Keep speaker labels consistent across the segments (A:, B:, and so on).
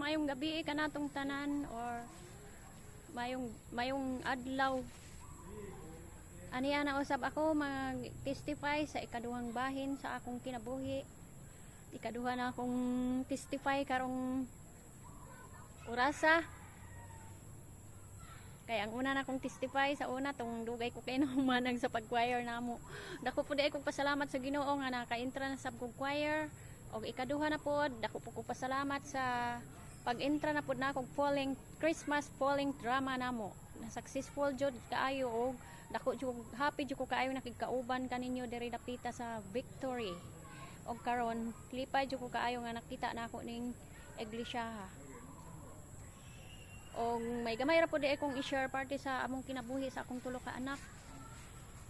A: mayong gabi kanatong tanan or mayong adlaw. Aniya na usab ako mag-testify sa ikaduhang bahin sa akong kinabuhi. Ikaduha na akong testify karong orasa. Kaya ang una na akong testify sa una tong dugay ko kay manag sa pag-choir namo. Dako po di akong pasalamat sa Ginoo nga naka-intra na sa choir. Og ikaduha na pod, dako po ko pasalamat sa pag-intra na pod na akong Christmas falling drama namo. Na successful jud kaayo og dako jud happy jud ko kaayo nakigkauban kaninyo diri dapita sa Victory. Og karon lipay jud ko kaayo nga nakita na ako ning iglesia. Og may gamay ra po di akong i-share party sa among kinabuhi sa akong tulo ka anak.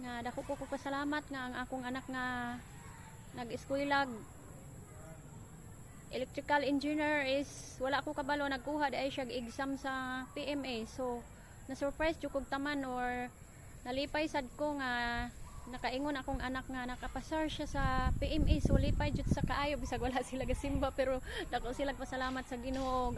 A: Nga dako po ko pasalamat nga ang akong anak nga nag-eskwela electrical engineer is wala ko kabalo nagkuha di ay siya exam sa PMA. So na-surprise jud kog taman or nalipay sad ko nga nakaingon akong anak nga nakapasar siya sa PMA. So lipay jud sa kaayo bisag wala sila gasimba pero dako sila pasalamat sa Ginoo.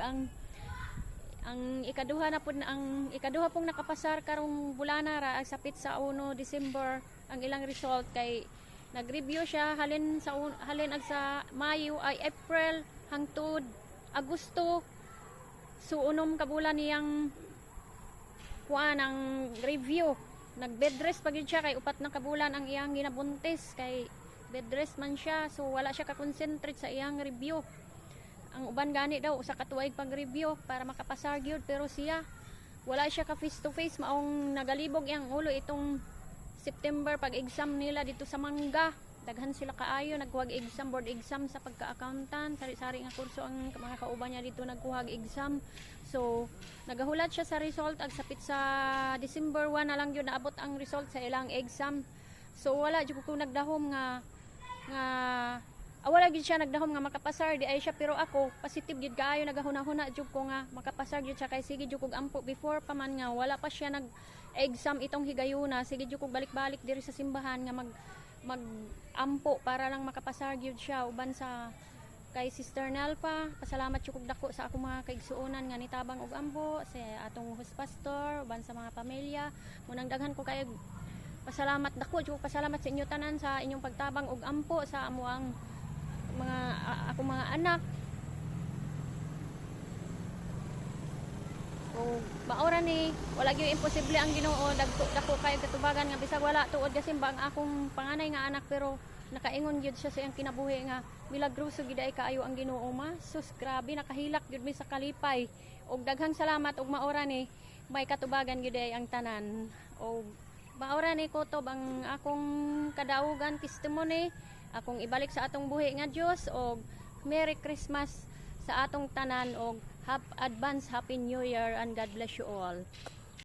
A: Ang ikaduha na po ang ikaduha pong nakapasar karong bulana ra sapit sa 1 December ang ilang result kay nag-review siya halin ag sa Mayo ay April hangtod Agosto. So unom ka bulan niyang kuan ang review. Nag-bed rest pagid siya kay upat na kabulan ang iyang ginabuntis kay bed rest man siya. So wala siya ka-concentrate sa iyang review. Ang uban gani daw usa ka tuig pag-review para makapasar gyud pero siya wala siya ka face to face maong nagalibog iyang ulo itong September pag exam nila dito sa Mangga. Daghan sila kaayo nagkuhag exam, board exam sa pagka-accountant, sari-sari nga kurso ang mga kauban niya dito nagkuhag exam. So nagahulat siya sa result ag sapit sa December 1 na lang yun naabot ang result sa ilang exam. So wala jud ko nagdahom nga wala gid siya nagdahom nga makapasar di ay siya pero ako positive gid kaayo nagahuna-huna jud ko nga makapasar gid siya kay sige jud kog ampo before pa man nga wala pa siya nag-exam itong higayuna. Sige jud kog balik-balik diri sa simbahan nga mag-ampo para lang makapasar gyud siya uban sa kay Sister Nelpa. Pasalamat jud kog dako sa akong mga kaigsuonan nga nitabang og ampo sa atong host pastor uban sa mga pamilya. Munang daghan ko kay pasalamat dako jud pasalamat sa inyo tanan sa inyong pagtabang og ampo sa amuang mga akong mga anak. O maora ni wala gyud imposible ang Ginoo. Dako kay katubagan nga bisag wala tuod gasimba ang akong panganay nga anak pero nakaingon gyud siya sa iyang kinabuhi nga milagroso gid ay kaayo ang Ginoo ma. Sus grabe nakahilak gyud mi sa kalipay. Og daghang salamat og maora ni may katubagan gyud ay ang tanan. Og maora ni kutob ang akong kadaugan testimony akong ibalik sa atong buhi nga Dios og Merry Christmas sa atong tanan og advance Happy New Year and God bless you all.